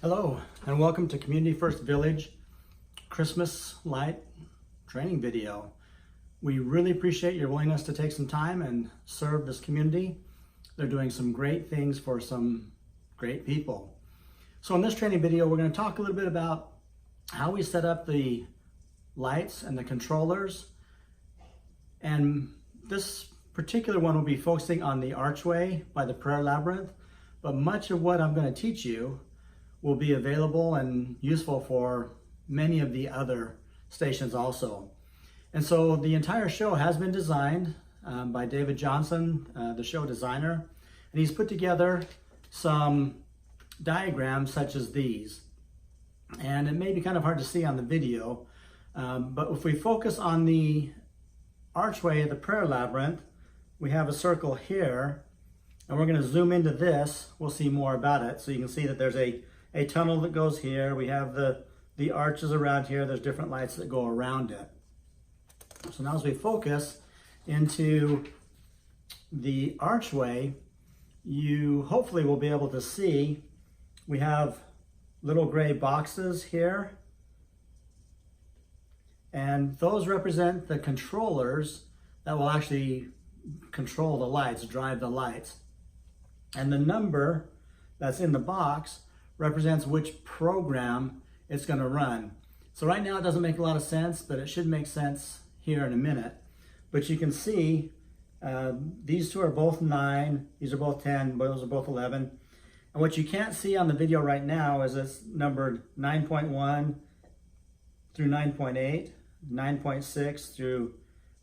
Hello and welcome to Community First Village Christmas light training video. We really appreciate your willingness to take some time and serve this community. They're doing some great things for some great people. So in this training video, we're going to talk a little bit about how we set up the lights and the controllers. And this particular one will be focusing on the archway by the prayer labyrinth, but much of what I'm going to teach you will be available and useful for many of the other stations also. And so the entire show has been designed by David Johnson, the show designer, and he's put together some diagrams such as these. And it may be kind of hard to see on the video, but if we focus on the archway of the prayer labyrinth, we have a circle here, and we're going to zoom into this. We'll see more about it. So you can see that there's a tunnel that goes here. We have the arches around here. There's different lights that go around it. So now as we focus into the archway, you hopefully will be able to see we have little gray boxes here. And those represent the controllers that will actually control the lights, drive the lights. And the number that's in the box represents which program it's going to run. So right now it doesn't make a lot of sense, but it should make sense here in a minute. But you can see these two are both 9, these are both 10, those are both 11. And what you can't see on the video right now is it's numbered 9.1 through 9.8, 9.6 through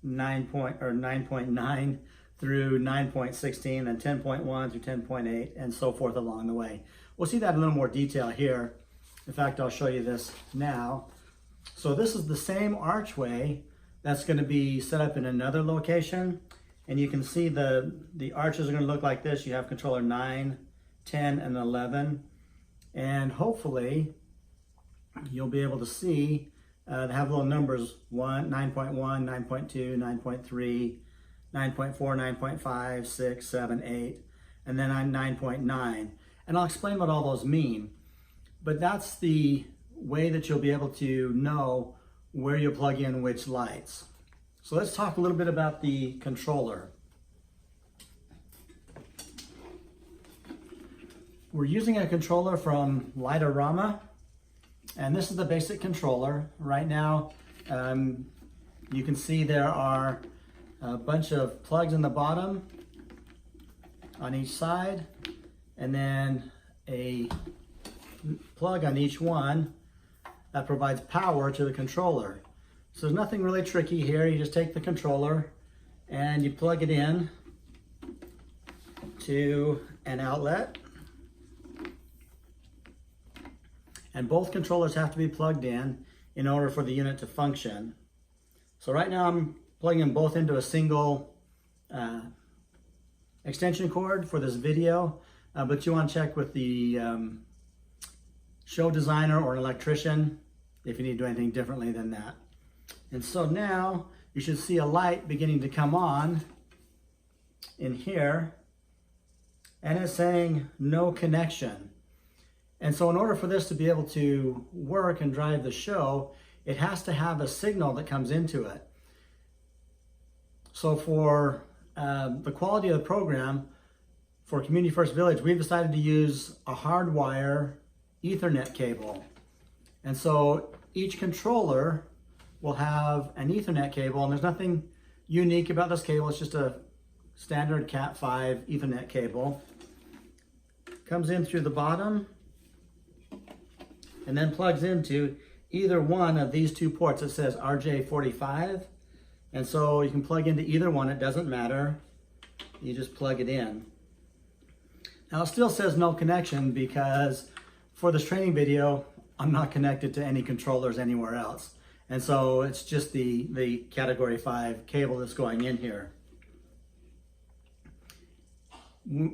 9.9 through 9.16, and 10.1 through 10.8, and so forth along the way. We'll see that in a little more detail here. In fact, I'll show you this now. So this is the same archway that's going to be set up in another location. And you can see the arches are going to look like this. You have controller 9, 10, and 11. And hopefully you'll be able to see they have little numbers 9.1, 9.2, 9.3, 9.4, 9.5, 6, 7, 8, and then I'm 9.9. And I'll explain what all those mean. But that's the way that you'll be able to know where you plug in which lights. So let's talk a little bit about the controller. We're using a controller from Light-o-Rama, and this is the basic controller. Right now, you can see there are a bunch of plugs in the bottom on each side, and then a plug on each one that provides power to the controller. So there's nothing really tricky here. You just take the controller and you plug it in to an outlet. And both controllers have to be plugged in order for the unit to function. So right now I'm plugging them both into a single extension cord for this video, but you want to check with the show designer or an electrician if you need to do anything differently than that. And so now you should see a light beginning to come on in here, and it's saying no connection. And so in order for this to be able to work and drive the show, it has to have a signal that comes into it. So for the quality of the program, for Community First Village, we've decided to use a hardwire Ethernet cable. And so each controller will have an Ethernet cable, and there's nothing unique about this cable. It's just a standard Cat5 Ethernet cable. Comes in through the bottom and then plugs into either one of these two ports. It says RJ45, and so you can plug into either one. It doesn't matter. You just plug it in. Now it still says no connection because for this training video, I'm not connected to any controllers anywhere else. And so it's just the category 5 cable that's going in here.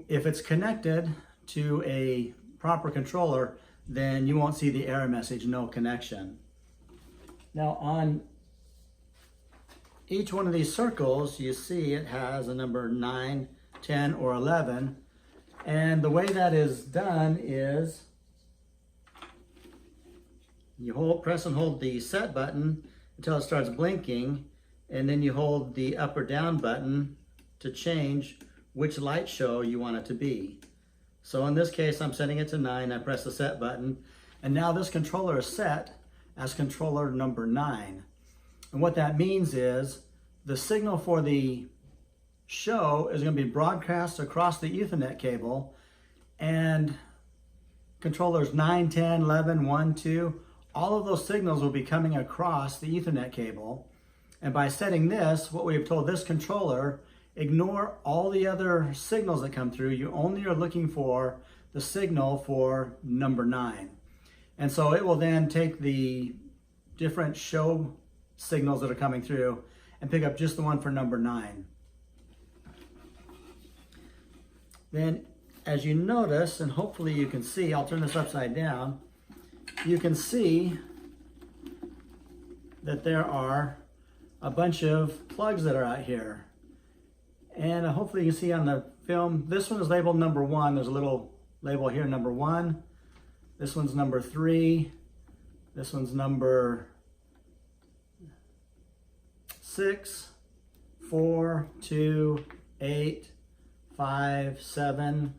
If it's connected to a proper controller, then you won't see the error message, no connection. Now on each one of these circles, you see it has a number 9, 10, or 11. And the way that is done is You press and hold the set button until it starts blinking, and then you hold the up or down button to change which light show you want it to be. So in this case, I'm setting it to 9. I press the set button, and now this controller is set as controller number 9. And what that means is the signal for the show is going to be broadcast across the Ethernet cable, and controllers 9, 10, 11, 1, 2, all of those signals will be coming across the Ethernet cable. And by setting this, what we've told this controller, ignore all the other signals that come through. You only are looking for the signal for number 9. And so it will then take the different show signals that are coming through and pick up just the one for number 9. Then, as you notice, and hopefully you can see, I'll turn this upside down, you can see that there are a bunch of plugs that are out here. And hopefully you can see on the film, this one is labeled number 1. There's a little label here, number 1. This one's number 3. This one's number 6, 4, 2, 8, 5, 7.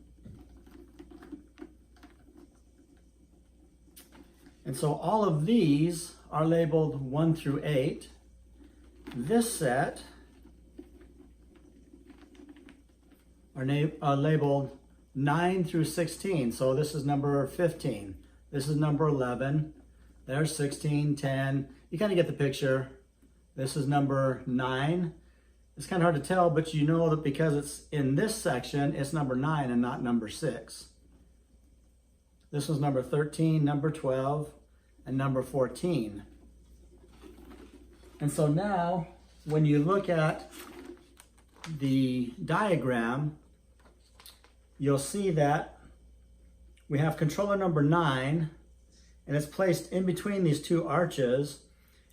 And so all of these are labeled 1 through 8. This set are labeled 9 through 16. So this is number 15. This is number 11. There's 16, 10. You kind of get the picture. This is number 9. It's kind of hard to tell, but you know that because it's in this section, it's number 9 and not number 6. This was number 13, number 12, and number 14. And so now, when you look at the diagram, you'll see that we have controller number 9, and it's placed in between these two arches.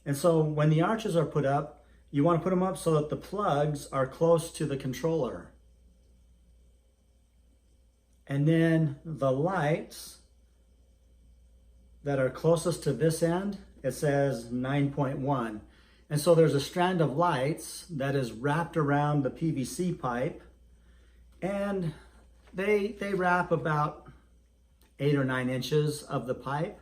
And so when the arches are put up, you want to put them up so that the plugs are close to the controller. And then the lights that are closest to this end, it says 9.1. And so there's a strand of lights that is wrapped around the PVC pipe, and they wrap about 8 or 9 inches of the pipe.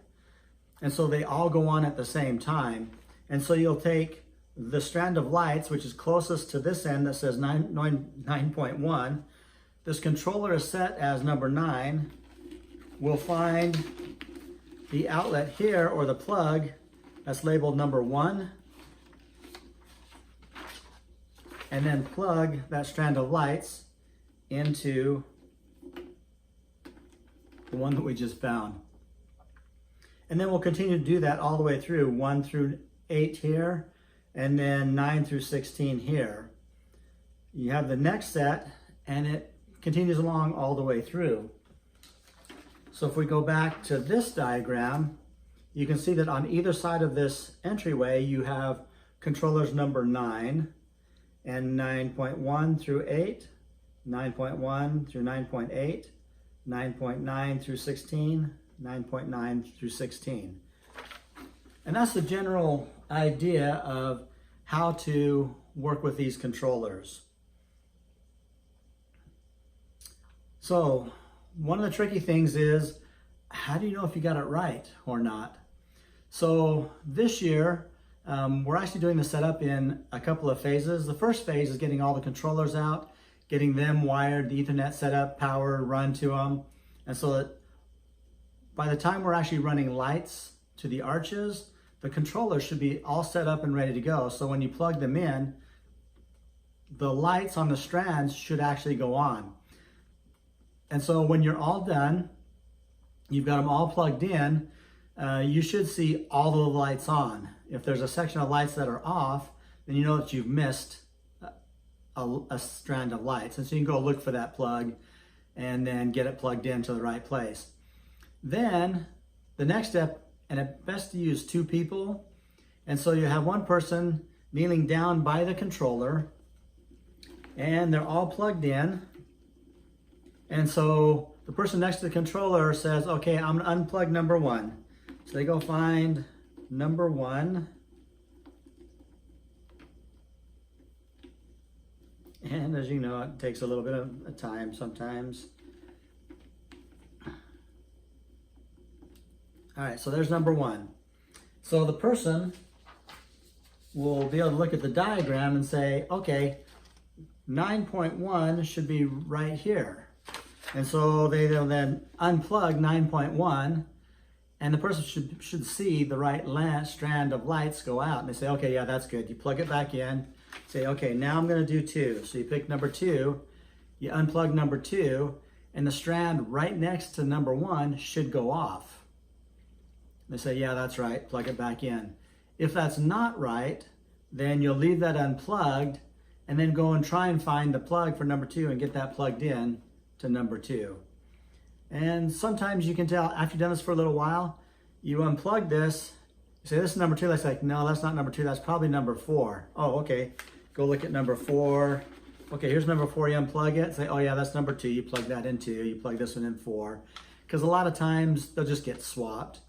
And so they all go on at the same time. And so you'll take the strand of lights, which is closest to this end that says 9.1. This controller is set as number 9. We'll find the outlet here, or the plug, that's labeled number 1. And then plug that strand of lights into the one that we just found. And then we'll continue to do that all the way through 1 through 8 here, and then 9 through 16 here. You have the next set, and it continues along all the way through. So if we go back to this diagram, you can see that on either side of this entryway, you have controllers number 9 and 9.1 through 8, 9.1 through 9.8, 9.9 through 16, 9.9 through 16. And that's the general idea of how to work with these controllers. So one of the tricky things is, how do you know if you got it right or not? So this year, we're actually doing the setup in a couple of phases. The first phase is getting all the controllers out, getting them wired, the Ethernet set up, power run to them. And so that by the time we're actually running lights to the arches, the controllers should be all set up and ready to go. So when you plug them in, the lights on the strands should actually go on. And so when you're all done, you've got them all plugged in, you should see all the lights on. If there's a section of lights that are off, then you know that you've missed a strand of lights. And so you can go look for that plug and then get it plugged into the right place. Then the next step, and it's best to use 2 people. And so you have one person kneeling down by the controller, and they're all plugged in. And so the person next to the controller says, okay, I'm gonna unplug number 1. So they go find number 1. And as you know, it takes a little bit of time sometimes. All right, so there's number 1. So the person will be able to look at the diagram and say, okay, 9.1 should be right here. And so they'll then unplug 9.1, and the person should see the right strand of lights go out. And they say, okay, yeah, that's good. You plug it back in, say, okay, now I'm gonna do 2. So you pick number 2, you unplug number 2, and the strand right next to number 1 should go off. They say, yeah, that's right, plug it back in. If that's not right, then you'll leave that unplugged and then go and try and find the plug for number 2 and get that plugged in to number 2. And sometimes you can tell after you've done this for a little while, you unplug this, you say, this is number 2. That's like, no, that's not number 2, that's probably number 4. Oh, okay, go look at number 4. Okay, here's number 4, you unplug it, say, oh yeah, that's number 2, you plug that in 2, you plug this one in 4. Because a lot of times they'll just get swapped.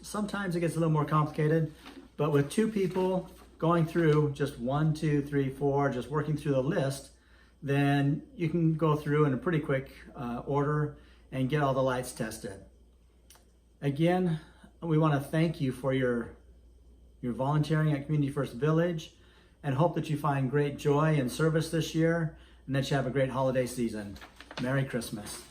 Sometimes it gets a little more complicated, but with 2 people going through just 1, 2, 3, 4, just working through the list, then you can go through in a pretty quick order and get all the lights tested. Again, we want to thank you for your volunteering at Community First Village, and hope that you find great joy in service this year and that you have a great holiday season. Merry Christmas.